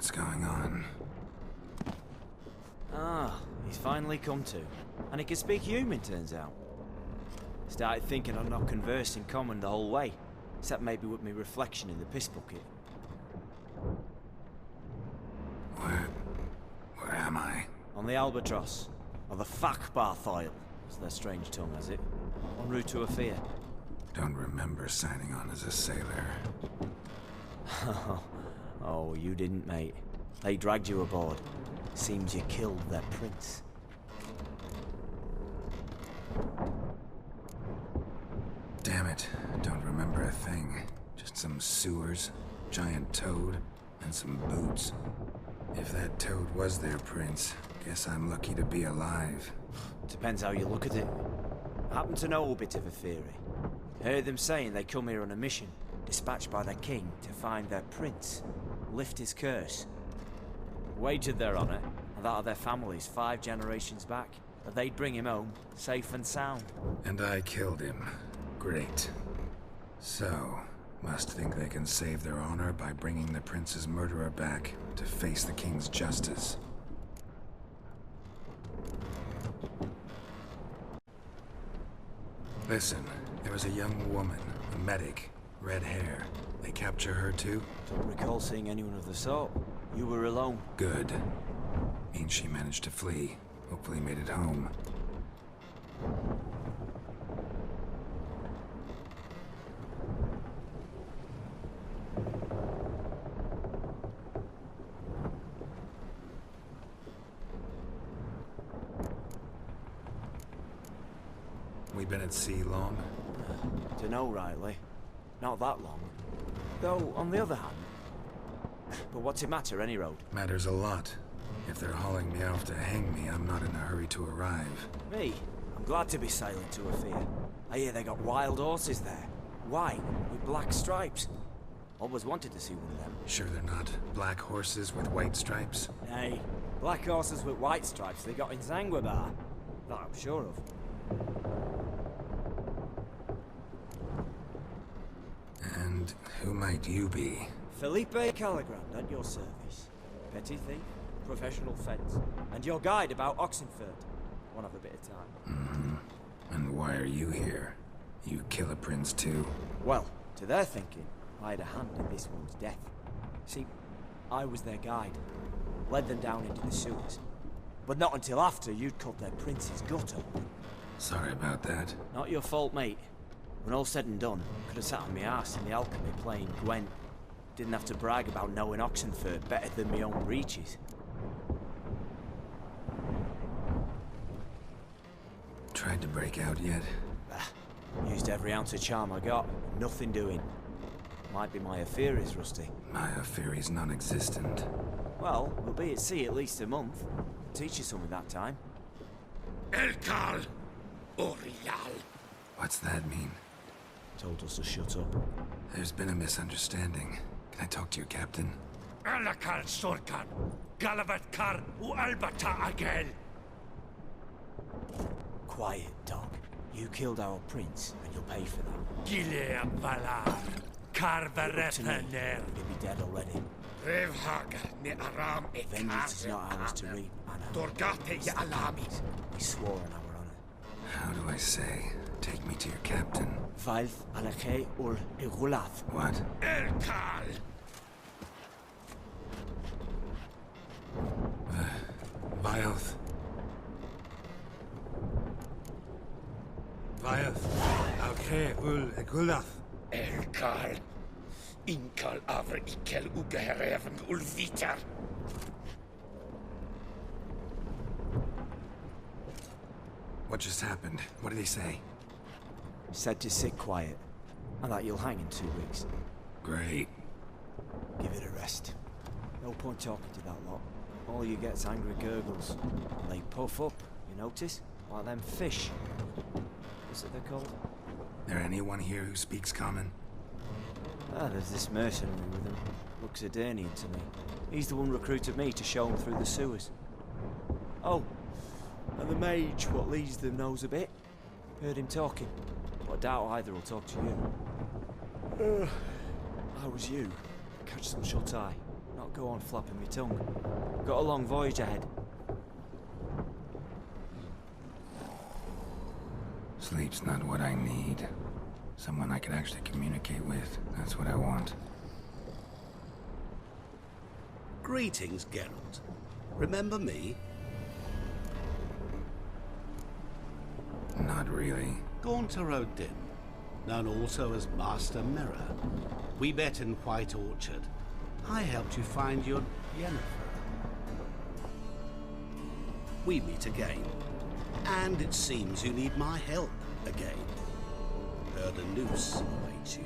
what's going on. Ah, he's finally come to. And he can speak human, turns out. Started thinking I'd not conversed in common the whole way, except maybe with me reflection in the piss bucket. Where am I? On the Albatross, or the Fakbarthoil, as their strange tongue has it, en route to Afir. Don't remember signing on as a sailor. Oh, you didn't, mate. They dragged you aboard. Seems you killed their prince. Damn it, don't remember a thing. Just some sewers, giant toad, and some boots. If that toad was their prince, guess I'm lucky to be alive. Depends how you look at it. I happen to know a bit of a theory. Heard them saying they come here on a mission, dispatched by their king to find their prince, lift his curse. Wagered their honor, and that of their families 5 generations back, that they'd bring him home, safe and sound. And I killed him. Great. So, must think they can save their honor by bringing the prince's murderer back to face the king's justice. Listen, there was a young woman, a medic, red hair. They capture her too? Don't recall seeing anyone of the sort. You were alone. Good. Means she managed to flee. Hopefully made it home. We been at sea long? Dunno rightly. Not that long. Though, on the other hand... But what's it matter, any road? Matters a lot. If they're hauling me off to hang me, I'm not in a hurry to arrive. Me? I'm glad to be sailing to Afir. I hear they got wild horses there. White, with black stripes. Always wanted to see one of them. Sure they're not black horses with white stripes? Nay, black horses with white stripes they got in Zanguebar. That I'm sure of. And who might you be? Felipe Caligrand, at your service. Petty thief, professional fence, and your guide about Oxenford. Won't have a bit of time. And why are you here? You kill a prince too? Well, to their thinking, I had a hand in this one's death. See, I was their guide. Led them down into the sewers. But not until after you'd cut their prince's gut open. Sorry about that. Not your fault, mate. When all said and done, could have sat on my arse in the alchemy playing Gwent. Didn't have to brag about knowing Oxenford better than my own breeches. Tried to break out yet? Used every ounce of charm I got. Nothing doing. Might be my affair is rusty. My affair is non-existent. Well, we'll be at sea at least a month. Teach you something that time. Elkal Orial. What's that mean? Told us to shut up. There's been a misunderstanding. Can I talk to your captain? Alakal Sorkan. Galavat Kar U Albata Agel. Quiet, dog. You killed our prince, and you'll pay for that. Gileam Valar. Karvarepaner. You'll be dead already. Revhaga ne Aram e Vengeance is not ours to reap, Anna. Dorgate ya Alamis. We swore on our honor. How do I say? Take me to your captain. Valth Alake ul Igulath. What? Elkal. Vilth. Vilth. Alke ul Igulath. Elkal. Inkal Avre Ikel Ugehereven Ulvitar. What just happened? What did he say? Said to sit quiet, and that you'll hang in 2 weeks. Great. Give it a rest. No point talking to that lot. All you get's angry gurgles. And they puff up, you notice? Like them fish. What's it they're called? There anyone here who speaks common? Ah, there's this mercenary with him. Looks Adernian to me. He's the one recruited me to show him through the sewers. Oh, and the mage what leads them knows a bit. Heard him talking, but I doubt either will talk to you. How was you? Catch some shut eye. Not go on flapping my tongue. Got a long voyage ahead. Sleep's not what I need. Someone I can actually communicate with. That's what I want. Greetings, Geralt. Remember me? Not really. Gaunter O'Din, known also as Master Mirror. We met in White Orchard. I helped you find your Yennefer. We meet again. And it seems you need my help again. Heard a noose awaits you.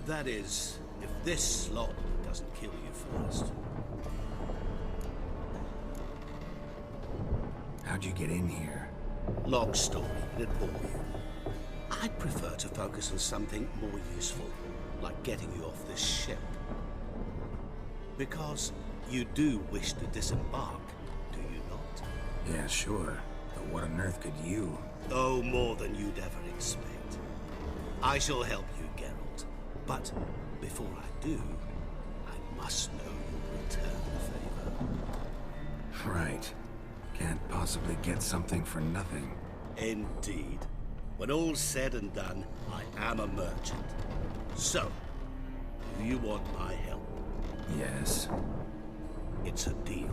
That is, if this slot doesn't kill you first. How'd you get in here? Long story, it'd bore you. I'd prefer to focus on something more useful, like getting you off this ship. Because you do wish to disembark, do you not? Yeah, sure. But what on earth could you? Oh, more than you'd ever expect. I shall help you, Geralt. But before I do, I must know you'll return the favor. Right. Can't possibly get something for nothing. Indeed. When all's said and done, I am a merchant. So, do you want my help? Yes. It's a deal.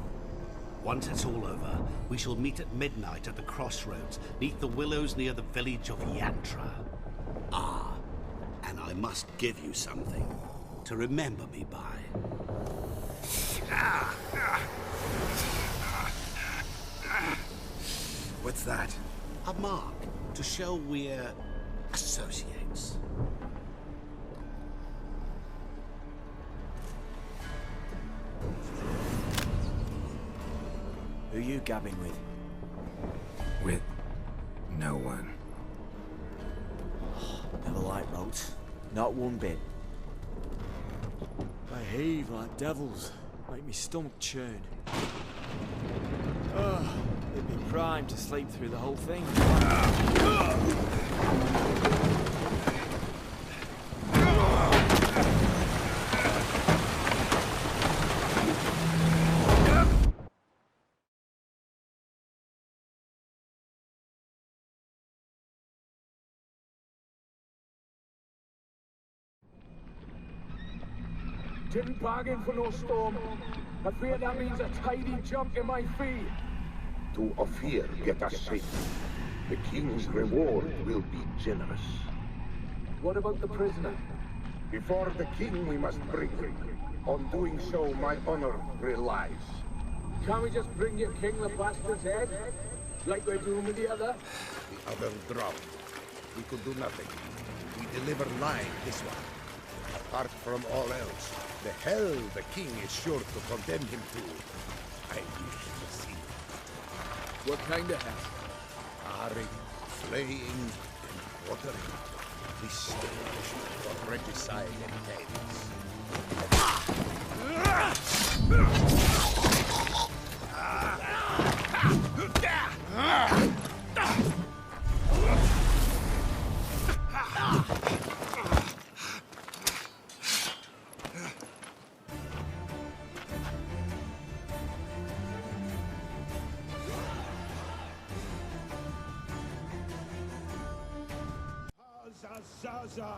Once it's all over, we shall meet at midnight at the crossroads, neath the willows near the village of Yantra. Ah, and I must give you something to remember me by. What's that? A mark to show we're associates. Who you gabbing with? With no one. Never liked boats. Not one bit. They heave like devils. Make me stomach churn. It'd be prime to sleep through the whole thing. Didn't bargain for no storm. I fear that means a tidy jump in my fee. To Ophir get us safe. The king's reward will be generous. What about the prisoner? Before the king we must bring him. On doing so, my honor relies. Can't we just bring your king the bastard's head? Like we're doing with the other? The other drowned. We could do nothing. We deliver live this one. Apart from all else, the hell the king is sure to condemn him to. I wish to see. What kind of hell? Harring, flaying, and quartering. This stage for regicide and tales. Zaza!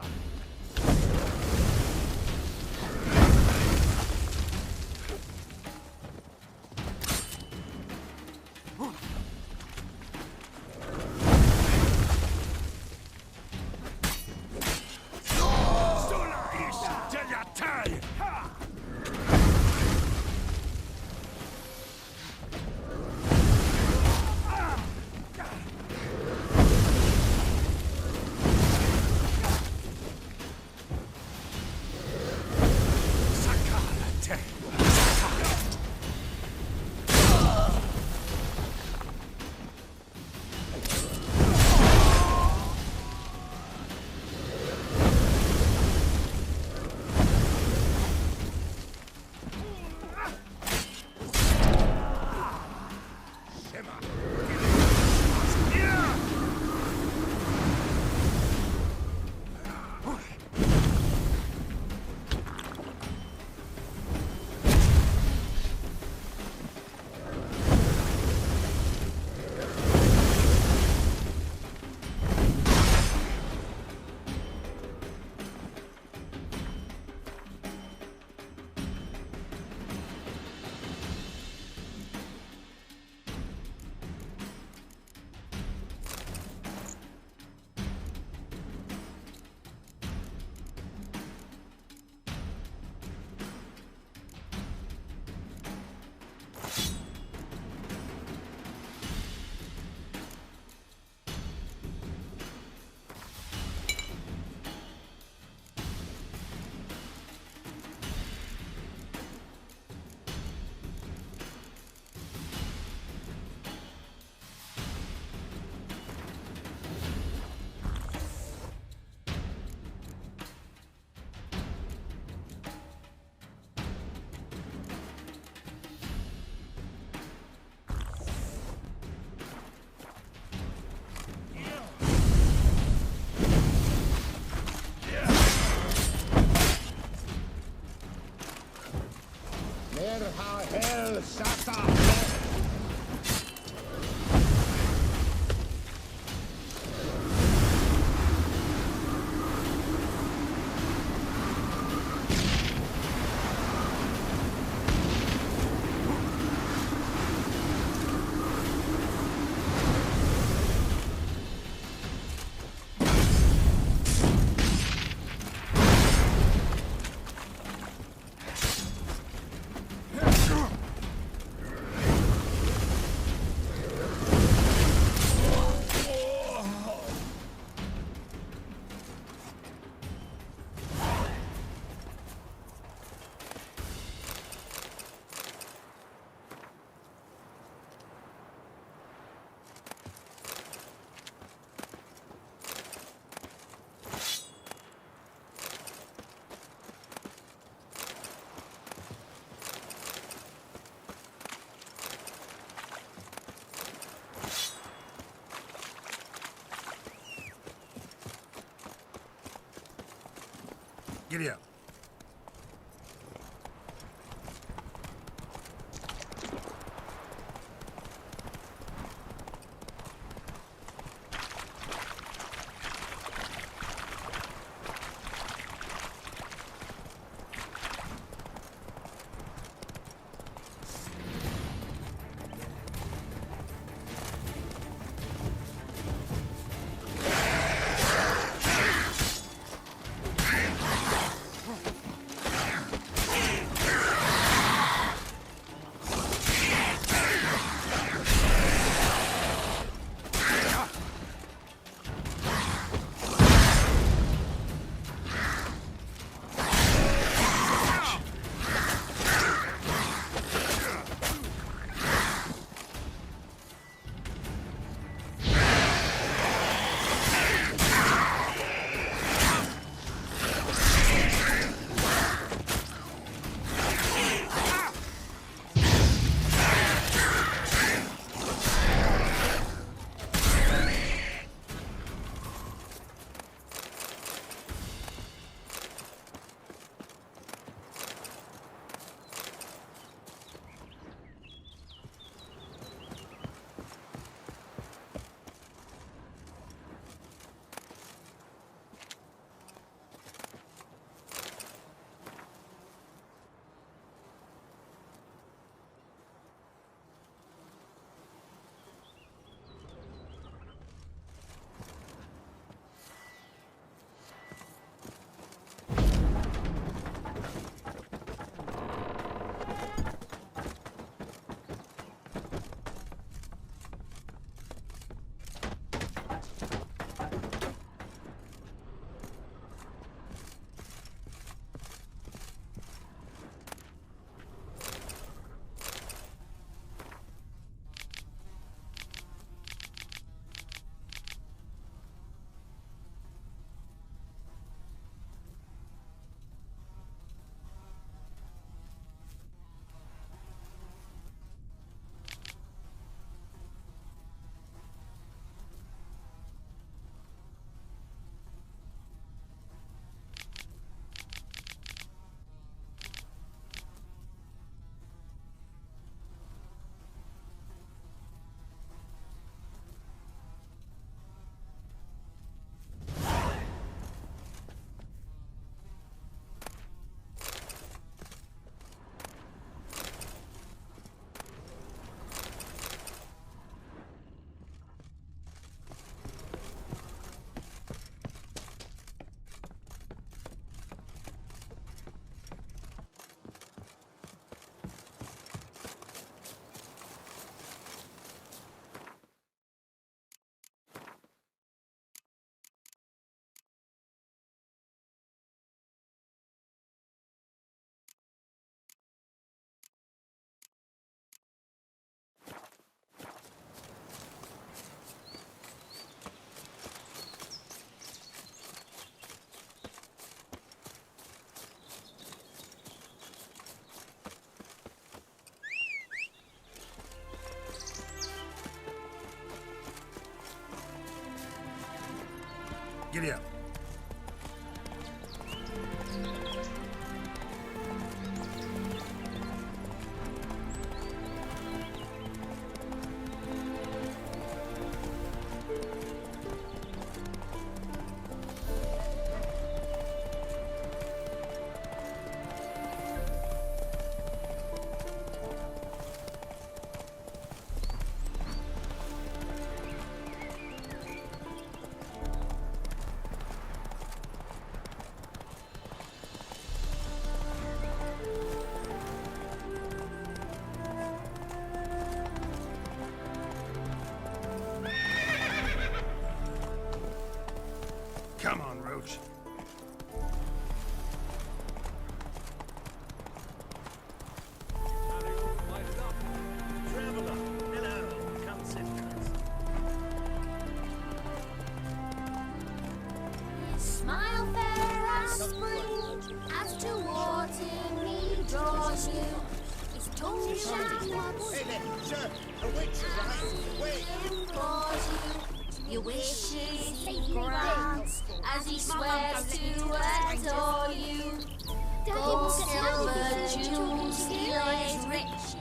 Herha hel sata! Giddy up. Giddy up. draws you. His tall shadows Hey there, sir! A witch arrived! Wait! implores you. Your wishes he grants as he swears to adore you. Gold, silver, jewels he lays rich.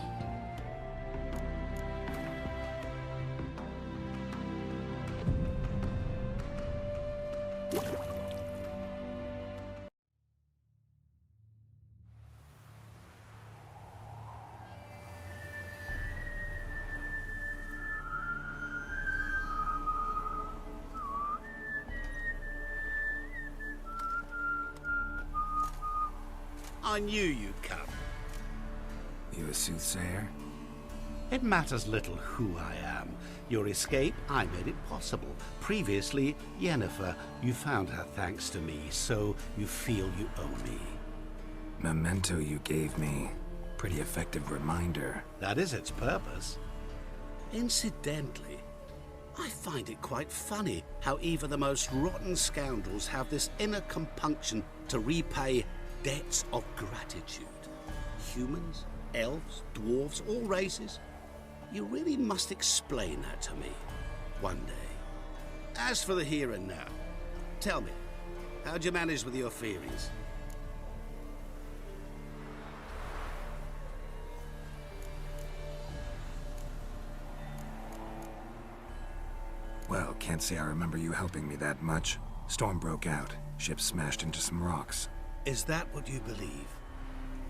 I knew you'd come. You a soothsayer? It matters little who I am. Your escape, I made it possible. Previously, Yennefer, you found her thanks to me, so you feel you owe me. Memento you gave me. Pretty effective reminder. That is its purpose. Incidentally, I find it quite funny how even the most rotten scoundrels have this inner compunction to repay debts of gratitude. Humans, elves, dwarves, all races. You really must explain that to me one day. As for the here and now, tell me, how'd you manage with your theories? Well, can't say I remember you helping me that much. Storm broke out. Ship smashed into some rocks. Is that what you believe?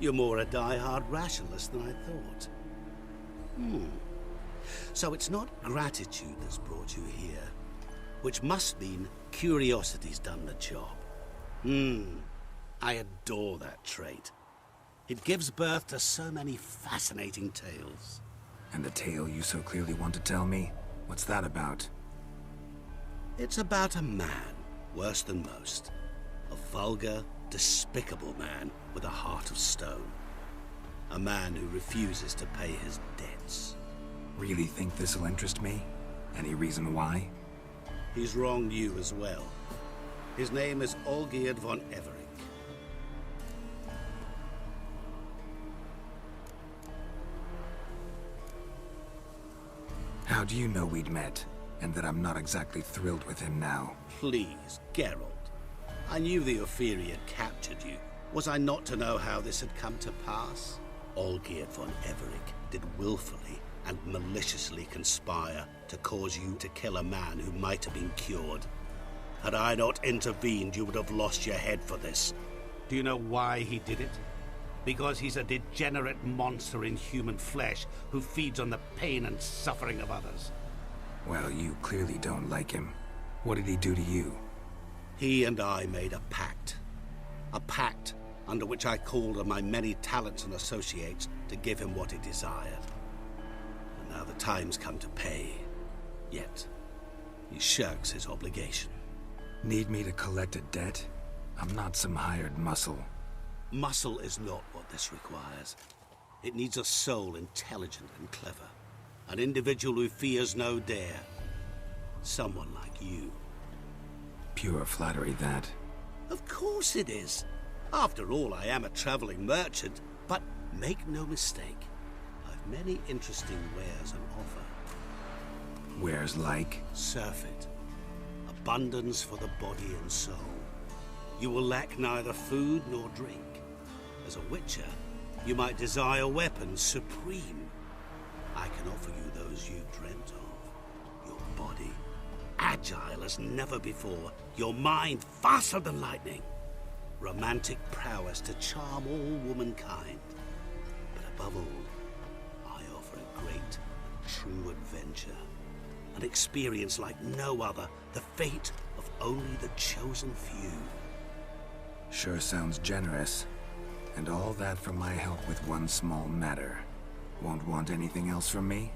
You're more a die-hard rationalist than I thought. So it's not gratitude that's brought you here, which must mean curiosity's done the job. I adore that trait. It gives birth to so many fascinating tales. And the tale you so clearly want to tell me? What's that about? It's about a man, worse than most. A vulgar, despicable man with a heart of stone. A man who refuses to pay his debts. Really think this'll interest me? Any reason why? He's wronged you as well. His name is Olgierd von Everec. How do you know we'd met? And that I'm not exactly thrilled with him now? Please, Geralt. I knew the Ophiri had captured you. Was I not to know how this had come to pass? Olgierd von Everec did willfully and maliciously conspire to cause you to kill a man who might have been cured. Had I not intervened, you would have lost your head for this. Do you know why he did it? Because he's a degenerate monster in human flesh who feeds on the pain and suffering of others. Well, you clearly don't like him. What did he do to you? He and I made a pact. A pact under which I called on my many talents and associates to give him what he desired. And now the time's come to pay. Yet, he shirks his obligation. Need me to collect a debt? I'm not some hired muscle. Muscle is not what this requires. It needs a soul intelligent and clever. An individual who fears no dare. Someone like you. Pure flattery, that. Of course it is. After all, I am a traveling merchant, but make no mistake, I've many interesting wares on offer. Wares like? Surfeit. Abundance for the body and soul. You will lack neither food nor drink. As a witcher, you might desire weapons supreme. I can offer you those you dreamt of. Your body, agile as never before. Your mind, faster than lightning. Romantic prowess to charm all womankind. But above all, I offer a great and true adventure. An experience like no other, the fate of only the chosen few. Sure sounds generous. And all that for my help with one small matter. Won't want anything else from me?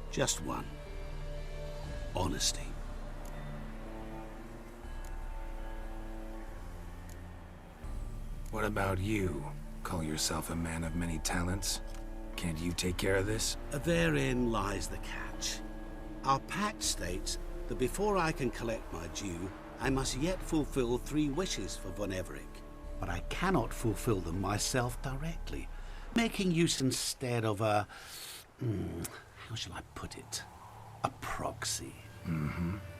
Just one. Honesty. What about you? Call yourself a man of many talents? Can't you take care of this? Therein lies the catch. Our pact states that before I can collect my due, I must yet fulfill 3 wishes for von Everec. But I cannot fulfill them myself directly. making use instead of a... how shall I put it? A proxy.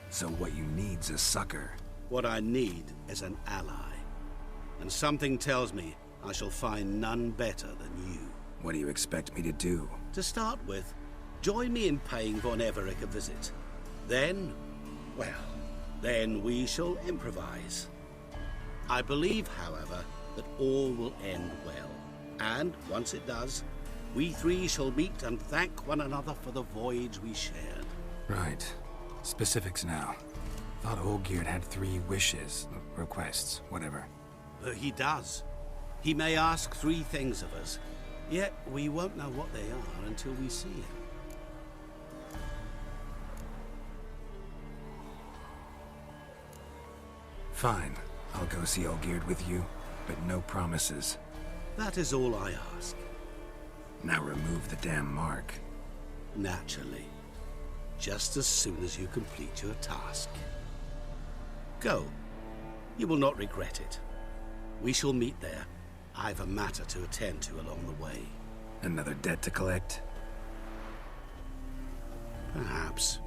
So what you need's a sucker. What I need is an ally. And something tells me I shall find none better than you. What do you expect me to do? To start with, join me in paying Von Everec a visit. Then, well, then we shall improvise. I believe, however, that all will end well. And once it does, we three shall meet and thank one another for the voyage we shared. Right. Specifics now. Thought Olgierd had 3 wishes, requests, whatever. He does. He may ask 3 things of us, yet we won't know what they are until we see him. Fine. I'll go see Olgierd with you, but no promises. That is all I ask. Now remove the damn mark. Naturally. Just as soon as you complete your task. Go. You will not regret it. We shall meet there. I've a matter to attend to along the way. Another debt to collect? Perhaps.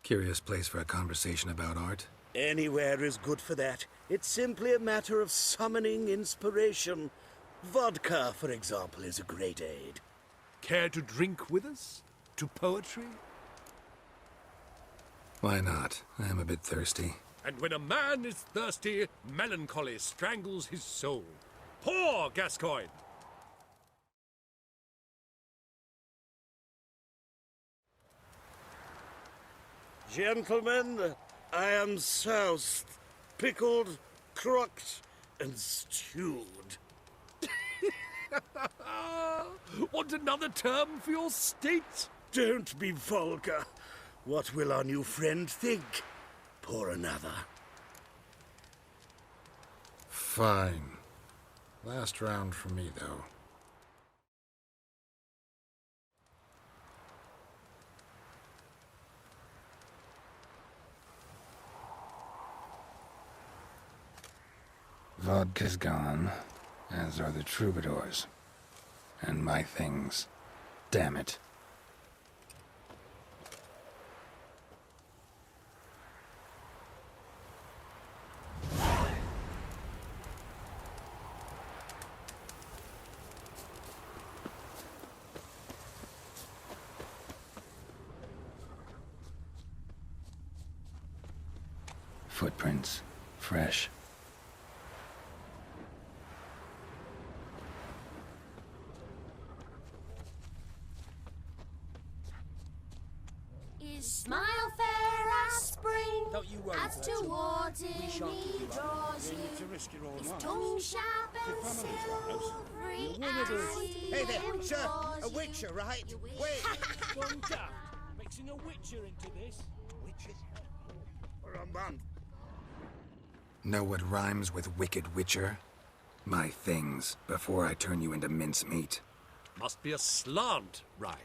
Curious place for a conversation about art. Anywhere is good for that. It's simply a matter of summoning inspiration. Vodka, for example, is a great aid. Care to drink with us? To poetry? Why not? I am a bit thirsty. And when a man is thirsty, melancholy strangles his soul. Pour, Gascoigne! Gentlemen, I am soused, pickled, crocked, and stewed. Want another term for your state? Don't be vulgar. What will our new friend think? Pour another. Fine. Last round for me, though. Vodka's gone, as are the troubadours. And my things. Damn it. Footprints. Fresh. Smile fair as spring, as towards him he draws you. His tongue sharp and silvery as he Hey there, sir! implores A witcher, right? you. Wait! Mixing a witcher into this. Witches? band. Know what rhymes with Wicked Witcher? My things, before I turn you into mincemeat. Must be a slant rhyme.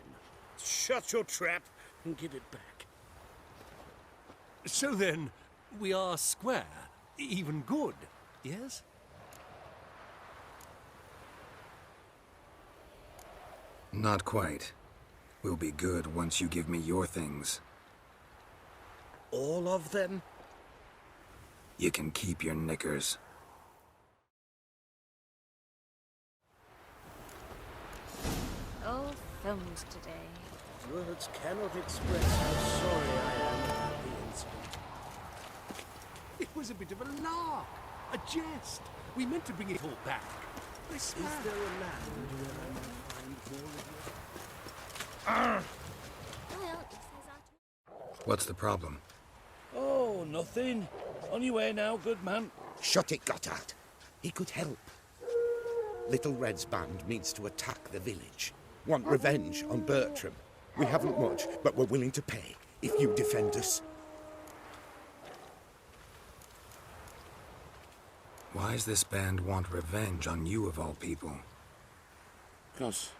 Shut your trap and give it back. So then, we are square, even good, yes? Not quite. We'll be good once you give me your things. All of them? You can keep your knickers. Oh, films today. Words cannot express how sorry I am about the incident. It was a bit of a lark, a jest. We meant to bring it all back. I swear. Is there a land where I might find more of you? Well, it says What's the problem? Oh, nothing. On your way now, good man. Shut it, Gotthard. He could help. Little Red's band means to attack the village. Want revenge on Bertram. We haven't much, but we're willing to pay if you defend us. Why's this band want revenge on you of all people? Cause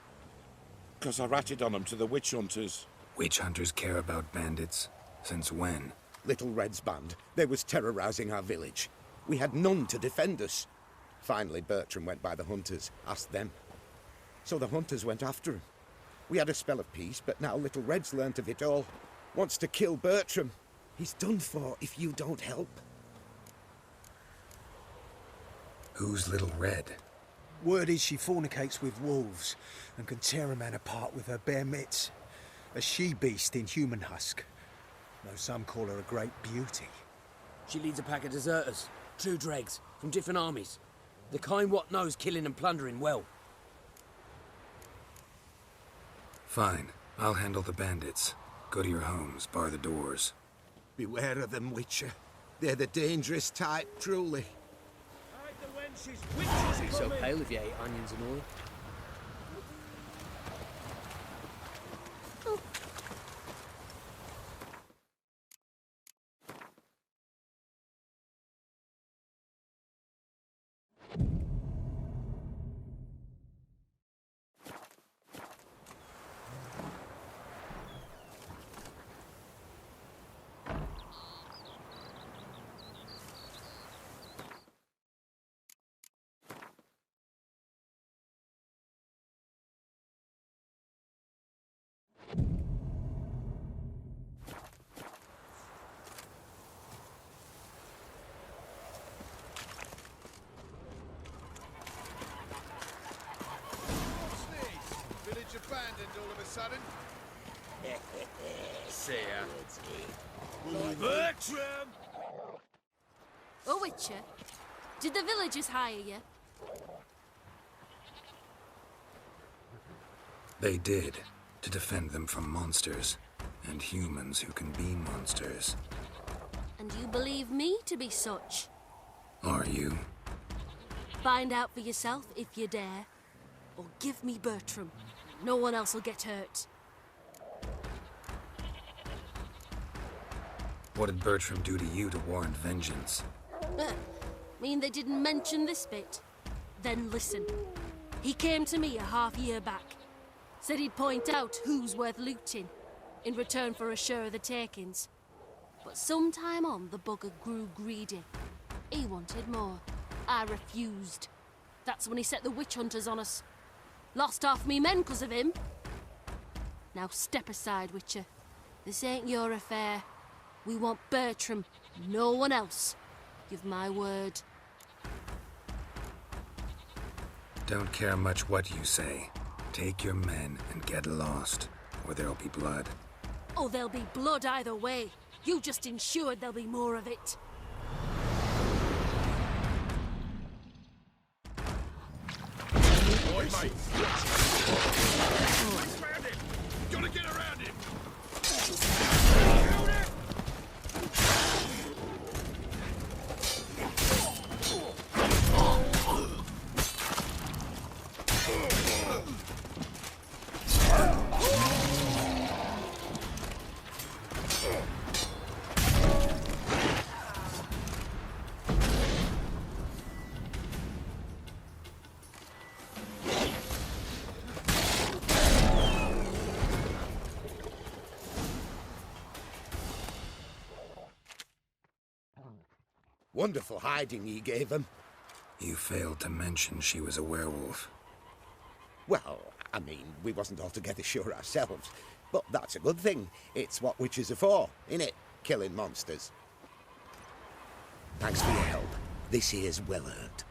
I ratted on them to the witch hunters. Witch hunters care about bandits? Since when? Little Red's band, they was terrorizing our village. We had none to defend us. Finally, Bertram went by the hunters, asked them. So the hunters went after him. We had a spell of peace, but now Little Red's learnt of it all. Wants to kill Bertram. He's done for if you don't help. Who's Little Red? Word is she fornicates with wolves and can tear a man apart with her bare mitts. A she-beast in human husk. Though some call her a great beauty. She leads a pack of deserters, true dregs, from different armies. The kind what knows killing and plundering well. Fine. I'll handle the bandits. Go to your homes, bar the doors. Beware of them, Witcher. They're the dangerous type, truly. She's so pale if you ate onions and all. Abandoned all of a sudden. See ya. Bertram! Oh, Witcher, did the villagers hire you? They did, to defend them from monsters, and humans who can be monsters. And you believe me to be such? Are you? Find out for yourself if you dare. Or give me Bertram. No one else will get hurt. What did Bertram do to you to warrant vengeance? Mean they didn't mention this bit? Then listen. He came to me a half-year back. Said he'd point out who's worth looting, in return for a share of the takings. But sometime on, the bugger grew greedy. He wanted more. I refused. That's when he set the witch hunters on us. Lost half me men 'cause of him. Now step aside, Witcher. This ain't your affair. We want Bertram, no one else. Give my word. Don't care much what you say. Take your men and get lost, or there'll be blood. Oh, there'll be blood either way. You just ensured there'll be more of it. Oi, mate! Let's round him! Gotta get around him! Hold it! Wonderful hiding he gave them. You failed to mention she was a werewolf. Well, I mean, we wasn't altogether sure ourselves. But that's a good thing. It's what witches are for, innit? Killing monsters. Thanks for your help. This here's well earned.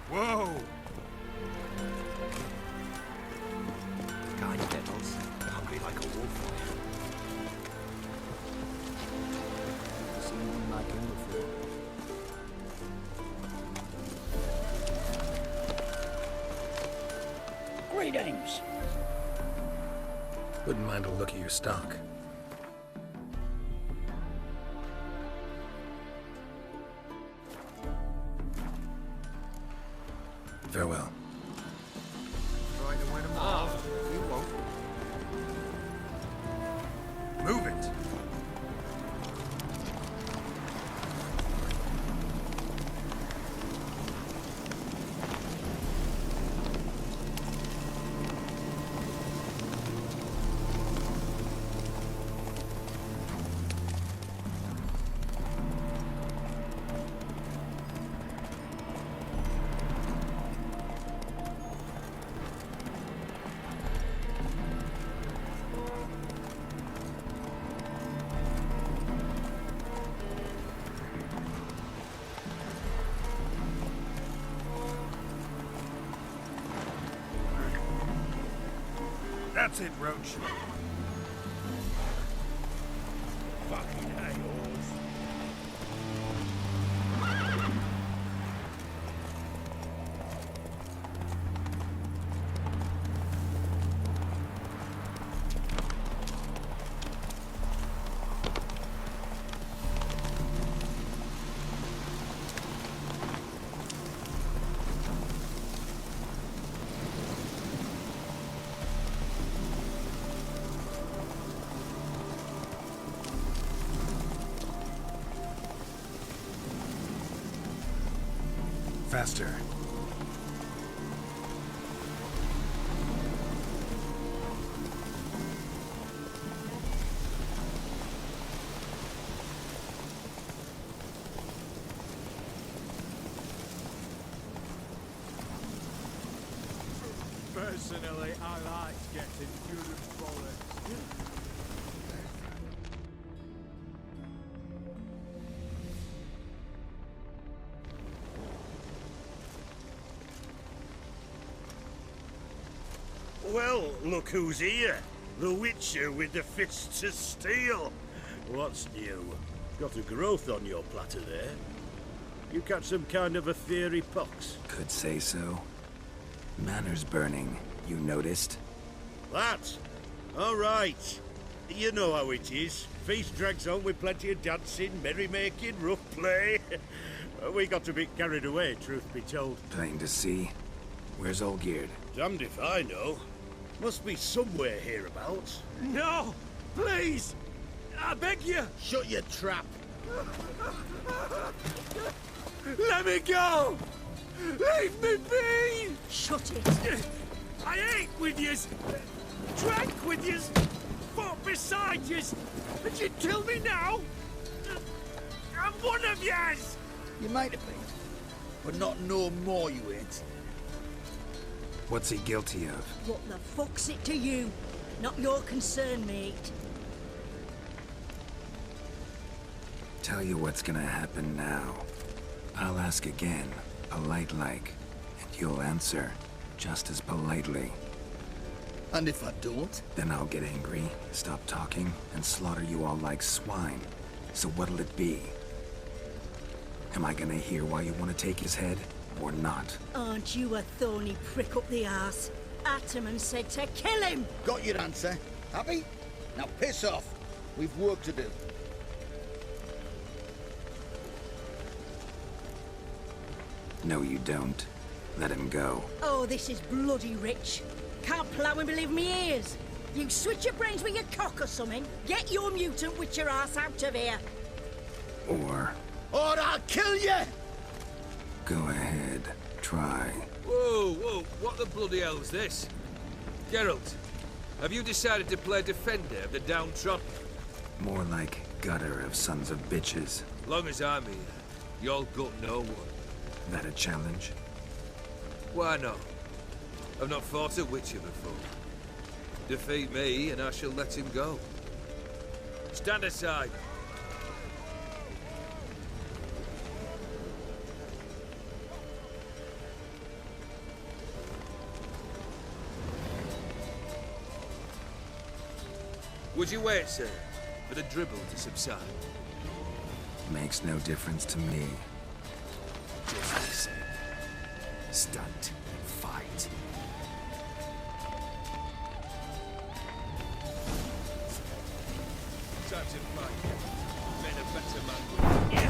Whoa! Kind devils, hungry like a wolf. Seen one like him before. Greetings. Wouldn't mind a look at your stock. Farewell. Trying to win them all. You won't. Move it! That's it, Roach. Fucking a-holes. Faster. Personally, I like getting human bollocks. Well, look who's here. The Witcher with the fists of steel. What's new? Got a growth on your platter there. You catch some kind of a fiery pox? Could say so. Manners burning, you noticed? That? All right. You know how it is. Feast drags on with plenty of dancing, merrymaking, rough play. We got a bit carried away, truth be told. Plain to see. Where's Olgierd? Damned if I know. Must be somewhere hereabouts. No! Please! I beg you! Shut your trap. Let me go! Leave me be! Shut it! I ate with yous! Drank with yous! Fought beside yous! And you'd kill me now? I'm one of yous! You might have been, but not no more you ain't. What's he guilty of? What the fuck's it to you? Not your concern, mate. Tell you what's gonna happen now. I'll ask again, polite-like, and you'll answer just as politely. And if I don't? Then I'll get angry, stop talking, and slaughter you all like swine. So what'll it be? Am I gonna hear why you want to take his head, or not? Aren't you a thorny prick up the arse? Ataman said to kill him! Got your answer. Happy? Now piss off. We've work to do. No, you don't. Let him go. Oh, this is bloody rich. Can't plough and believe me ears. You switch your brains with your cock or something. Get your mutant witcher ass out of here. Or I'll kill you! go ahead, try. Whoa, what the bloody hell's this? Geralt, have you decided to play defender of the downtrodden? More like gutter of sons of bitches. Long as I'm here, you'll gut no one. That a challenge? Why not? I've not fought a witcher before. Defeat me and I shall let him go. Stand aside. Would you wait, sir, for the dribble to subside? Makes no difference to me. Just the same. Stunt. Fight. Time to fight. Made a better man.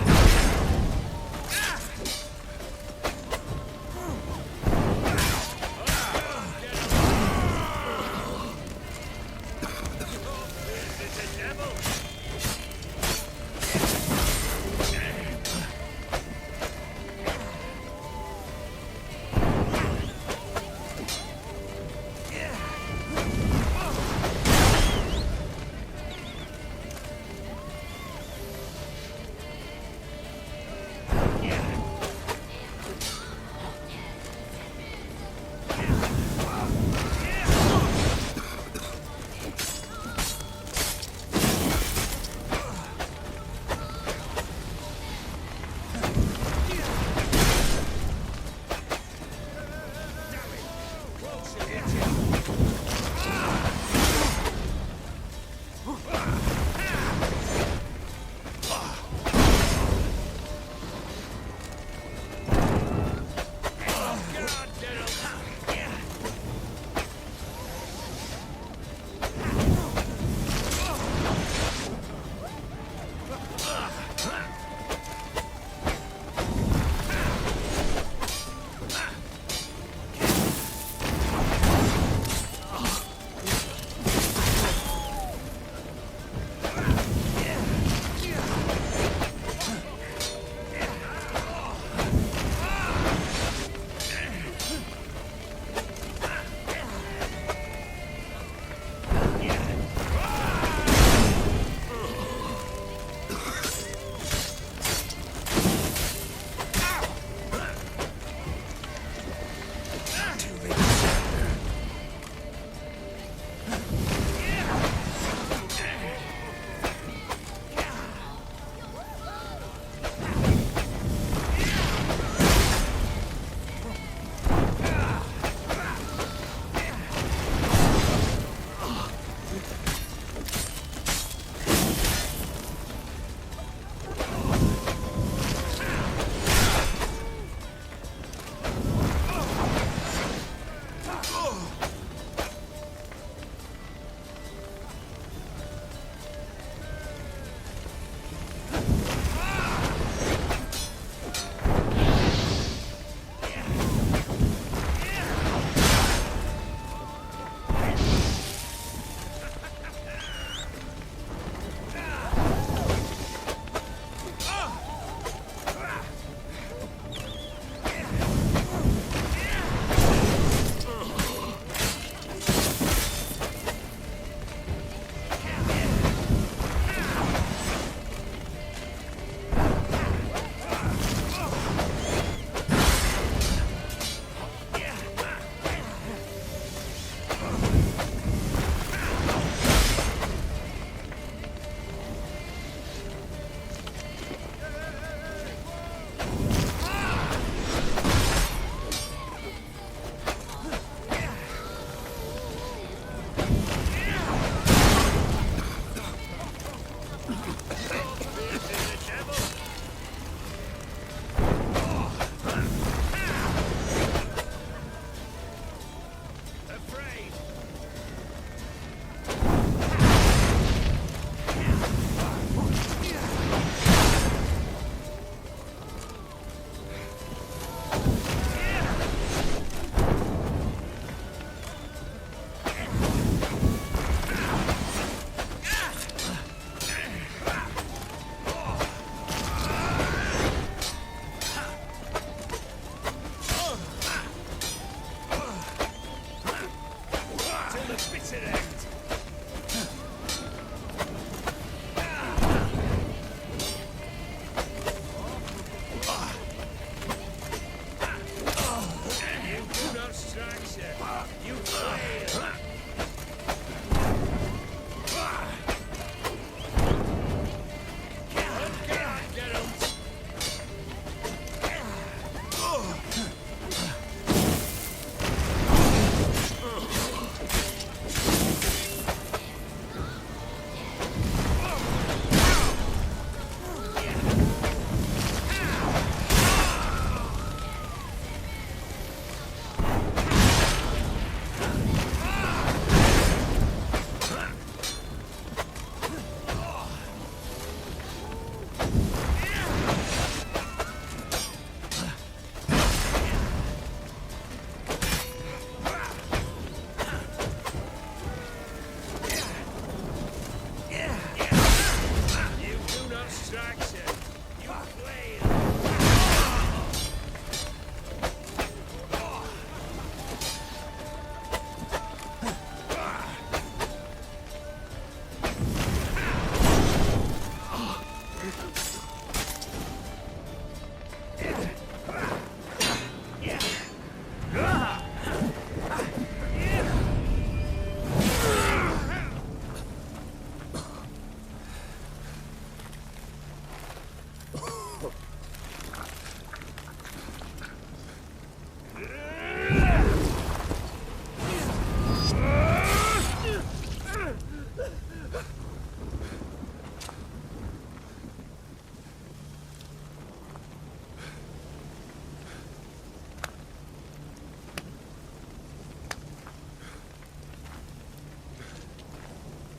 afraid.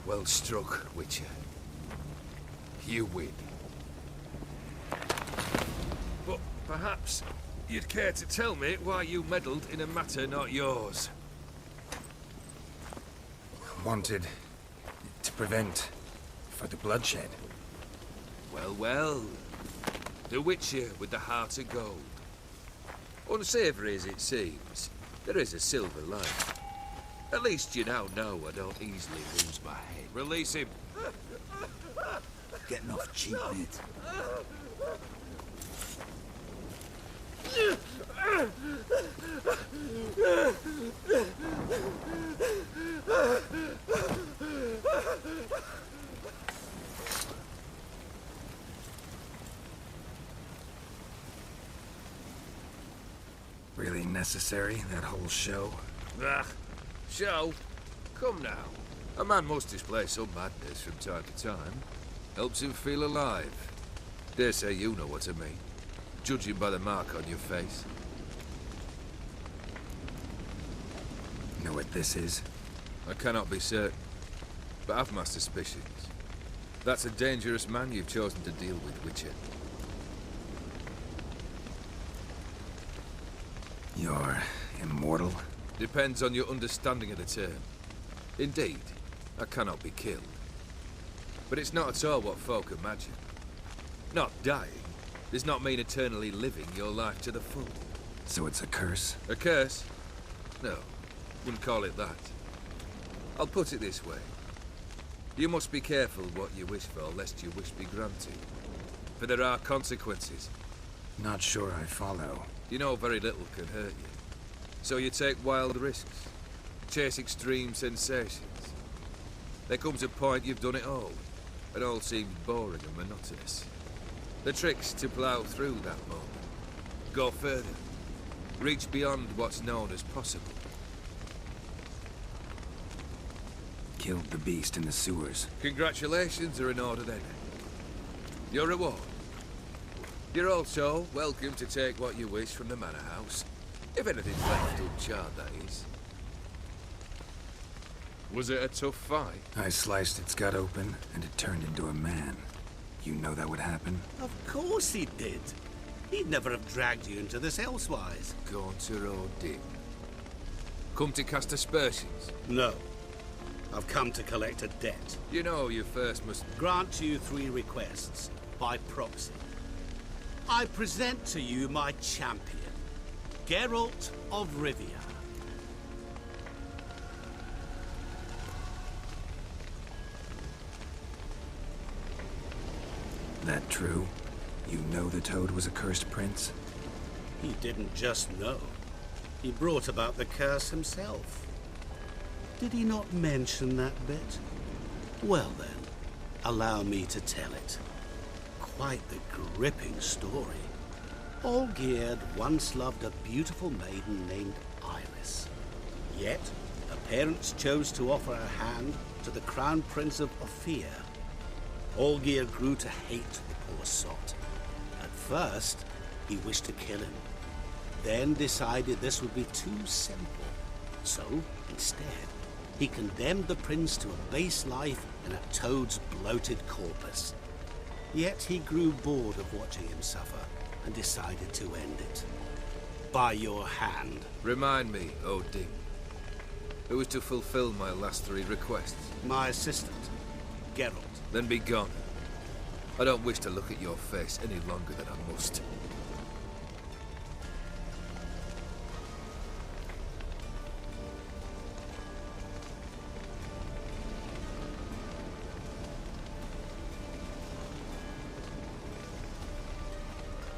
Well struck, Witcher. You win. But perhaps you'd care to tell me why you meddled in a matter not yours. Wanted to prevent further bloodshed. Well, well. The Witcher with the heart of gold. Unsavoury as it seems, there is a silver lining. At least you now know I don't easily lose my head. Release him. Getting off cheap, mate. Really necessary, that whole show? Ah, show? Come now. A man must display some madness from time to time. Helps him feel alive. Dare say you know what I mean. Judging by the mark on your face. Know what this is? I cannot be certain, but I've my suspicions. That's a dangerous man you've chosen to deal with, Witcher. You're immortal? Depends on your understanding of the term. Indeed, I cannot be killed. But it's not at all what folk imagine. Not dying does not mean eternally living your life to the full. So it's a curse? A curse? No, wouldn't call it that. I'll put it this way. You must be careful what you wish for, lest your wish be granted. For there are consequences. Not sure I follow. You know very little can hurt you. So you take wild risks. Chase extreme sensations. There comes a point you've done it all. It all seems boring and monotonous. The trick's to plough through that moment. Go further. Reach beyond what's known as possible. Killed the beast in the sewers. Congratulations are in order then. Your reward. You're also welcome to take what you wish from the manor house. If anything's left uncharred, that is. Was it a tough fight? I sliced its gut open, and it turned into a man. You know that would happen? Of course he did. He'd never have dragged you into this elsewise. Gaunter or Dick? Come to cast aspersions? No. I've come to collect a debt. You know you first must... Grant you 3 requests, by proxy. I present to you my champion, Geralt of Rivia. That true? You know the Toad was a cursed prince? He didn't just know. He brought about the curse himself. Did he not mention that bit? Well then, allow me to tell it. Quite the gripping story. Olgierd once loved a beautiful maiden named Iris. Yet, her parents chose to offer her hand to the Crown Prince of Ophir. Olgierd grew to hate the poor sot. At first, he wished to kill him. Then decided this would be too simple. So, instead, he condemned the prince to a base life in a toad's bloated corpus. Yet he grew bored of watching him suffer and decided to end it. By your hand. Remind me, Odin. Who was to fulfill my last 3 requests? My assistant, Geralt. Then be gone. I don't wish to look at your face any longer than I must.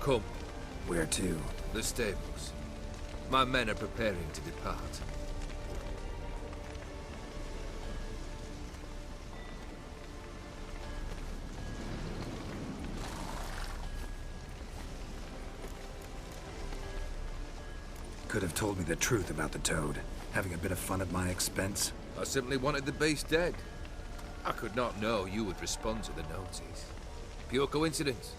Come. Where to? The stables. My men are preparing to depart. Could have told me the truth about the Toad, having a bit of fun at my expense. I simply wanted the beast dead. I could not know you would respond to the notice. Pure coincidence.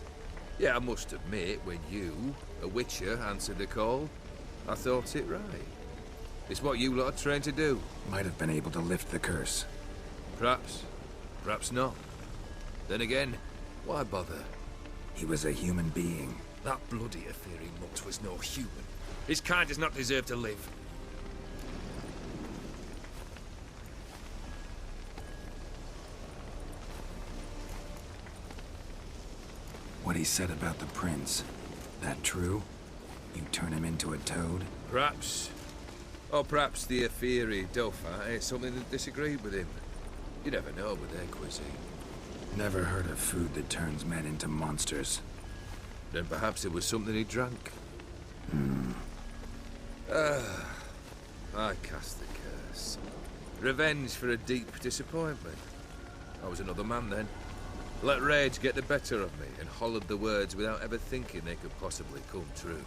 Yeah, I must admit, when you, a witcher, answered the call, I thought it right. It's what you lot are trained to do. Might have been able to lift the curse. Perhaps. Perhaps not. Then again, why bother? He was a human being. That bloody Ethereal mutt was no human. His kind does not deserve to live. What he said about the prince, that true? You turn him into a toad? Perhaps. Or perhaps the Ethereal Dauphin ate something that disagreed with him. You never know with their cuisine. Never heard of food that turns men into monsters. Then perhaps it was something he drank. I cast the curse. Revenge for a deep disappointment. I was another man then. Let rage get the better of me and hollered the words without ever thinking they could possibly come true.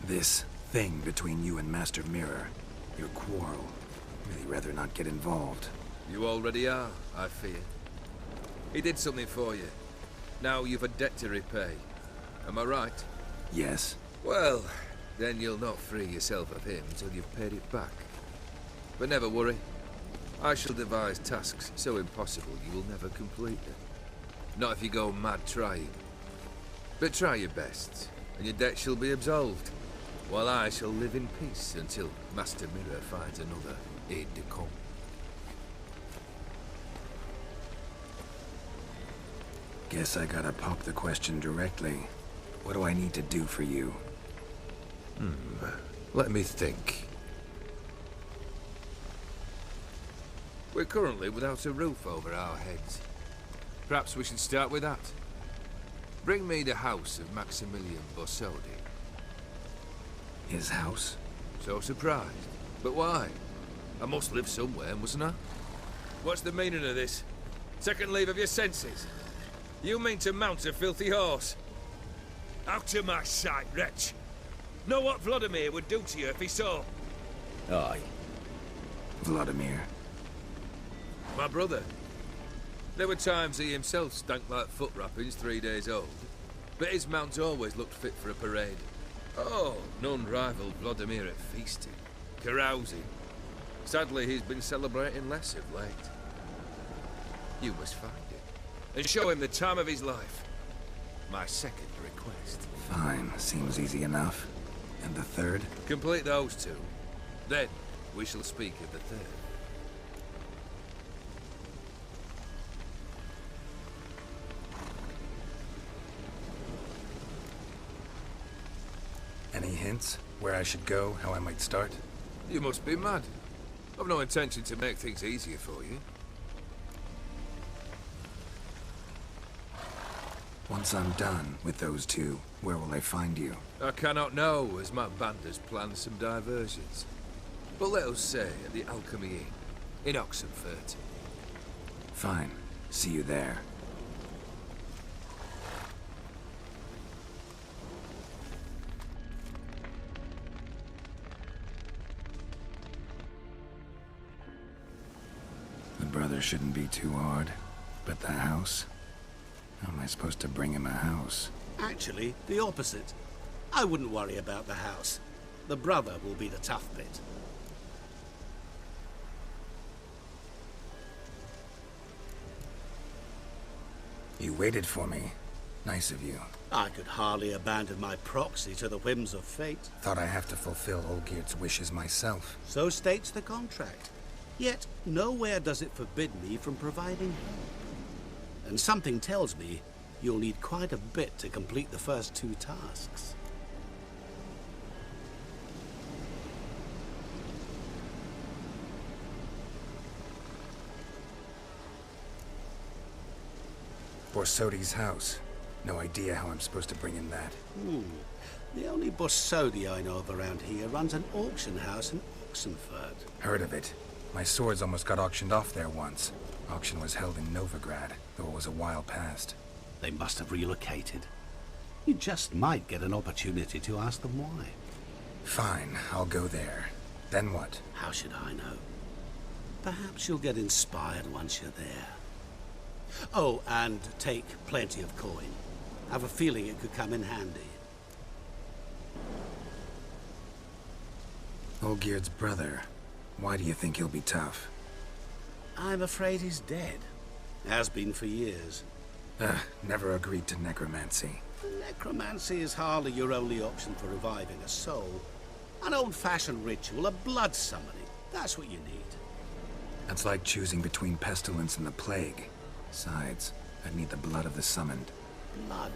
This thing between you and Master Mirror, your quarrel, really rather not get involved. You already are, I fear. He did something for you. Now you've a debt to repay. Am I right? Yes. Well, then you'll not free yourself of him until you've paid it back. But never worry. I shall devise tasks so impossible you will never complete them. Not if you go mad trying. But try your best, and your debt shall be absolved, while I shall live in peace until Master Mirror finds another aide-de-camp. Guess I gotta pop the question directly. What do I need to do for you? Let me think. We're currently without a roof over our heads. Perhaps we should start with that. Bring me the house of Maximilian Borsodi. His house? So surprised. But why? I must live somewhere, mustn't I? What's the meaning of this? Second leave of your senses? You mean to mount a filthy horse? Out of my sight, wretch! Know what Vladimir would do to you if he saw? Aye. Vladimir. My brother. There were times he himself stank like foot wrappings 3 days old. But his mount always looked fit for a parade. Oh, none rival Vladimir at feasting, carousing. Sadly, he's been celebrating less of late. You must find him, and show him the time of his life. My second request. Fine, seems easy enough. And the third? Complete those two. Then, we shall speak of the third. Any hints? Where I should go? How I might start? You must be mad. I've no intention to make things easier for you. Once I'm done with those two, where will I find you? I cannot know, as my band has planned some diversions. But let us say at the Alchemy Inn, in Oxenfurt. Fine. See you there. The brother shouldn't be too hard. But the house? How am I supposed to bring him a house? Actually, the opposite. I wouldn't worry about the house. The brother will be the tough bit. You waited for me. Nice of you. I could hardly abandon my proxy to the whims of fate. Thought I have to fulfill Olgierd's wishes myself. So states the contract. Yet, nowhere does it forbid me from providing help. And something tells me you'll need quite a bit to complete the first two tasks. Borsodi's house. No idea how I'm supposed to bring in that. The only Borsodi I know of around here runs an auction house in Oxenfurt. Heard of it. My swords almost got auctioned off there once. Auction was held in Novigrad, though it was a while past. They must have relocated. You just might get an opportunity to ask them why. Fine, I'll go there. Then what? How should I know? Perhaps you'll get inspired once you're there. Oh, and take plenty of coin. Have a feeling it could come in handy. Olgierd's brother. Why do you think he'll be tough? I'm afraid he's dead. Has been for years. Never agreed to necromancy. Necromancy is hardly your only option for reviving a soul. An old-fashioned ritual, a blood summoning. That's what you need. That's like choosing between pestilence and the plague. Besides, I'd need the blood of the summoned. Blood.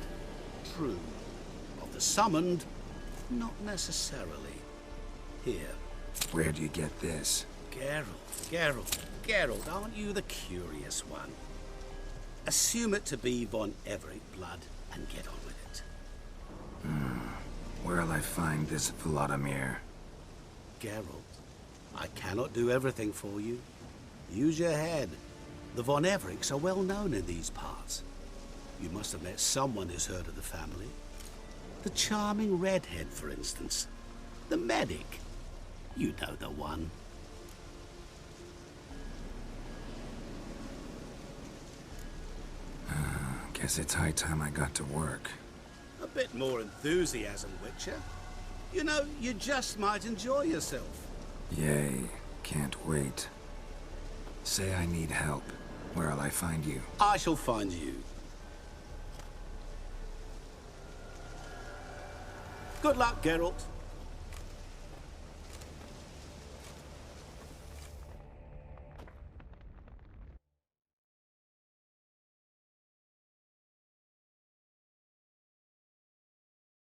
True. Of the summoned, not necessarily. Here. Where do you get this? Geralt, aren't you the curious one? Assume it to be von Everett blood and get on with it. Where'll I find this Vladimir? Geralt, I cannot do everything for you. Use your head. The von Evericks are well known in these parts. You must have met someone who's heard of the family. The charming redhead, for instance. The medic. You know the one. Guess it's high time I got to work. A bit more enthusiasm, Witcher. You know, you just might enjoy yourself. Yay, can't wait. Say I need help. Where'll I find you? I shall find you. Good luck, Geralt.